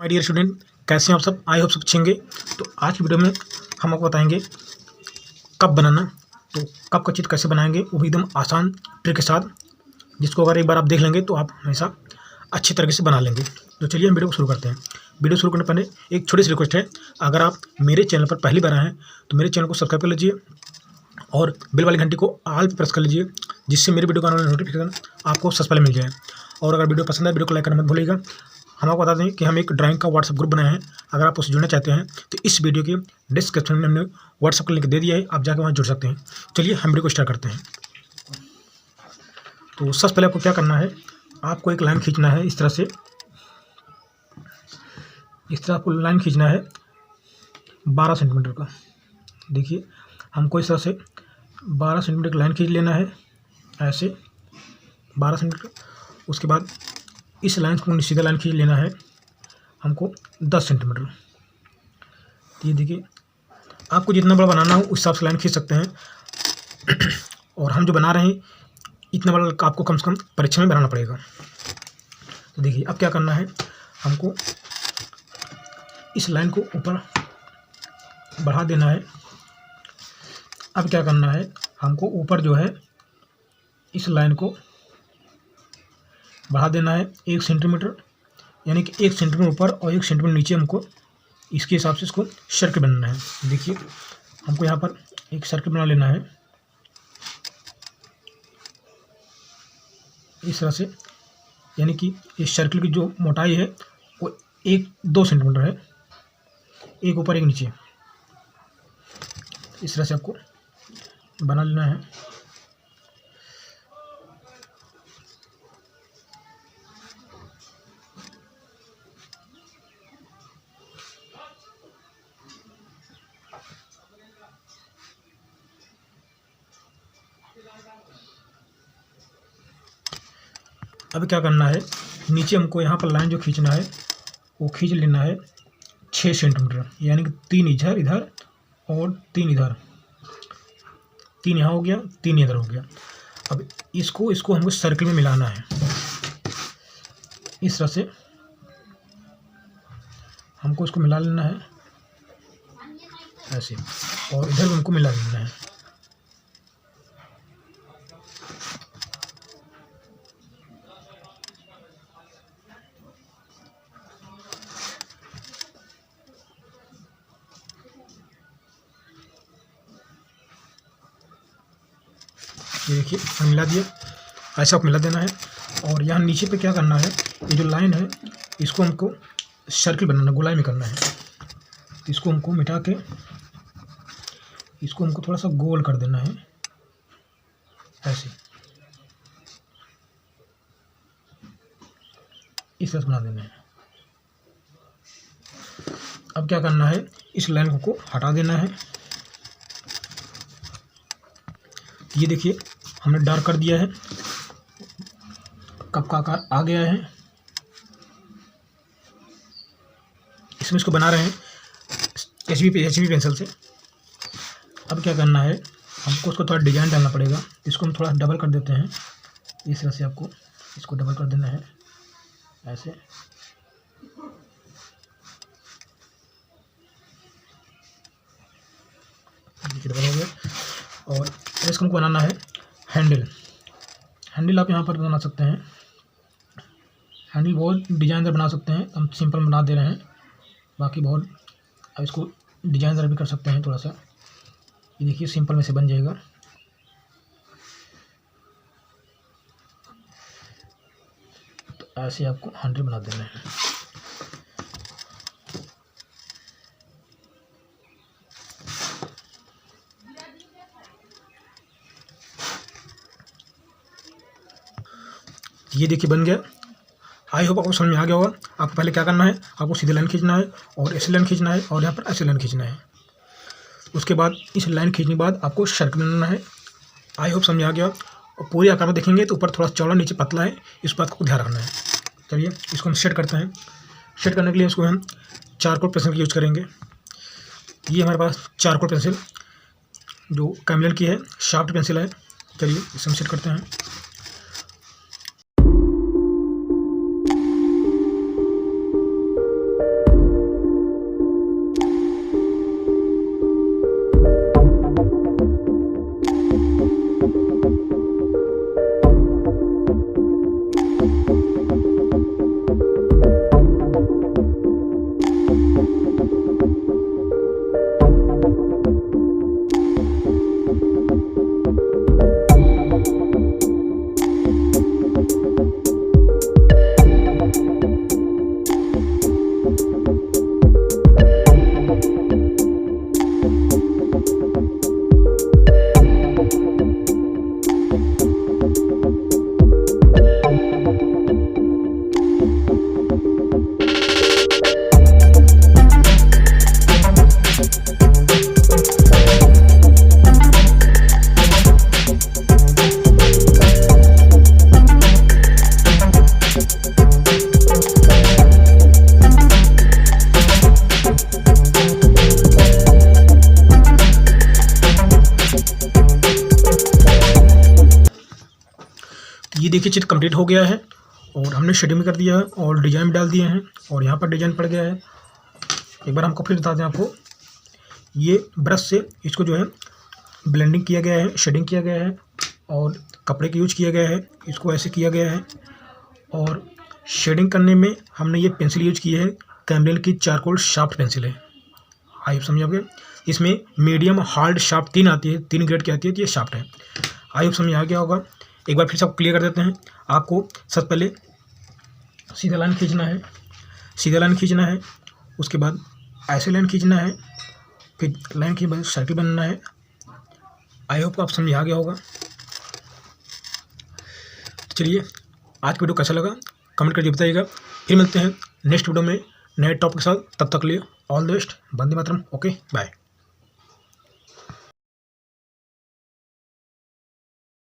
My dear student, कैसे हैं आप सब। आई होप सब अच्छे होंगे। तो आज की वीडियो में हम आपको बताएंगे कप बनाना। तो कप का चित्र कैसे बनाएंगे, वो भी एकदम आसान ट्रिक के साथ, जिसको अगर एक बार आप देख लेंगे तो आप हमेशा अच्छी तरीके से बना लेंगे। तो चलिए हम वीडियो को शुरू करते हैं। वीडियो शुरू करने पहले एक छोटी सी रिक्वेस्ट है, अगर आप मेरे चैनल पर पहली बार आए हैं तो मेरे चैनल को सब्सक्राइब कर लीजिए और बेल वाली घंटी को ऑल पे प्रेस कर लीजिए, जिससे मेरे वीडियो का आने वाला नोटिफिकेशन आपको सबसे पहले मिल जाए। और अगर वीडियो पसंद है, वीडियो को लाइक करना मत भूलिएगा। हम आपको बता दें कि हम एक ड्राइंग का व्हाट्सएप ग्रुप बनाए हैं, अगर आप उससे जुड़ना चाहते हैं तो इस वीडियो के डिस्क्रिप्शन में हमने व्हाट्सएप का लिंक दे दिया है, आप जाकर वहाँ जुड़ सकते हैं। चलिए हम वीडियो को स्टार्ट करते हैं। तो सबसे पहले आपको क्या करना है, आपको एक लाइन खींचना है इस तरह से। इस तरह आपको लाइन खींचना है 12 सेंटीमीटर का। देखिए हमको इस तरह से 12 सेंटीमीटर की लाइन खींच लेना है, ऐसे 12 सेंटीमीटर। उसके बाद इस लाइन को सीधा लाइन खींच लेना है हमको 10 सेंटीमीटर। तो ये देखिए, आपको जितना बड़ा बनाना हो उस हिसाब से लाइन खींच सकते हैं। और हम जो बना रहे हैं इतना बड़ा आपको कम से कम परीक्षा में बनाना पड़ेगा। तो देखिए अब क्या करना है, हमको इस लाइन को ऊपर बढ़ा देना है। अब क्या करना है, हमको ऊपर जो है इस लाइन को बढ़ा देना है 1 सेंटीमीटर, यानी कि 1 सेंटीमीटर ऊपर और 1 सेंटीमीटर नीचे हमको इसके हिसाब से इसको सर्कल बनाना है। देखिए हमको यहाँ पर एक सर्कल बना लेना है इस तरह से, यानी कि इस सर्कल की जो मोटाई है वो 1-2 सेंटीमीटर है, एक ऊपर एक नीचे। इस तरह से आपको बना लेना है। अब क्या करना है, नीचे हमको यहाँ पर लाइन जो खींचना है वो खींच लेना है 6 सेंटीमीटर, यानी कि 3 इधर इधर और 3 इधर, 3 यहाँ हो गया, 3 इधर हो गया। अब इसको हमको सर्कल में मिलाना है इस तरह से, हमको इसको मिला लेना है ऐसे, और इधर हमको मिला लेना है। ये देखिए हम मिला दिया, ऐसा आपको मिला देना है। और यहाँ नीचे पे क्या करना है, ये जो लाइन है इसको हमको सर्कल बनाना, गोलाई में करना है। इसको हमको मिटा के इसको हमको थोड़ा सा गोल कर देना है ऐसे, इस तरह से बना देना है। अब क्या करना है, इस लाइन को हटा देना है। ये देखिए हमने डार्क कर दिया है, कप का आकार आ गया है। इसमें इसको बना रहे हैं HB पेंसिल से। अब क्या करना है, हमको उसको थोड़ा डिजाइन डालना पड़ेगा। इसको हम थोड़ा डबल कर देते हैं, इस तरह से आपको इसको डबल कर देना है ऐसे। देखिए डबल हो गया। और इसको हमको बनाना है हैंडल आप यहाँ पर बना सकते हैं। हैंडल बहुत डिजाइनर बना सकते हैं, हम सिंपल बना दे रहे हैं, बाकी बहुत अब इसको डिजाइनर भी कर सकते हैं थोड़ा सा। ये देखिए सिंपल में से बन जाएगा। तो ऐसे आपको हैंडल बना देना है। ये देखिए बन गया। आई होप आपको समझ में आ गया होगा। आपको पहले क्या करना है, आपको सीधी लाइन खींचना है और ऐसे लाइन खींचना है और यहाँ पर ऐसे लाइन खींचना है। उसके बाद इस लाइन खींचने के बाद आपको सर्कल बनाना है। आई होप समझ आ गया। और पूरे आकार में देखेंगे तो ऊपर थोड़ा चौड़ा नीचे पतला है, इस बात को ध्यान रखना है। चलिए इसको हम सेट करते हैं। सेट करने के लिए इसको हम चारकोल पेंसिल का यूज करेंगे। ये हमारे पास चारकोल पेंसिल जो कैमलिन की है, शार्प पेंसिल है। चलिए इसे हम सेट करते हैं। देखिए चित्र कंप्लीट हो गया है और हमने शेडिंग भी कर दिया है और डिजाइन भी डाल दिए हैं और यहाँ पर डिजाइन पड़ गया है। एक बार हमको फिर बता दें आपको, ये ब्रश से इसको जो है ब्लेंडिंग किया गया है, शेडिंग किया गया है और कपड़े का यूज किया गया है, इसको ऐसे किया गया है। और शेडिंग करने में हमने ये पेंसिल यूज की है, कैमलिन की चारकोल शार्प पेंसिल है। आई होप समझ आ गया। इसमें मीडियम, हार्ड, शार्प 3 आती है, 3 ग्रेड की आती है, तो ये शार्प है। आई होप समझ आ गया होगा। एक बार फिर सब क्लियर कर देते हैं। आपको सबसे पहले सीधा लाइन खींचना है, सीधा लाइन खींचना है, उसके बाद ऐसे लाइन खींचना है, फिर लाइन के बाद सर्किल बनाना है। आई होप आप समझ आ गया होगा। तो चलिए, आज का वीडियो कैसा लगा कमेंट करके बताइएगा। फिर मिलते हैं नेक्स्ट वीडियो में नए टॉपिक के साथ। तब तक के लिए all the best. Vande Mataram. Okay, bye.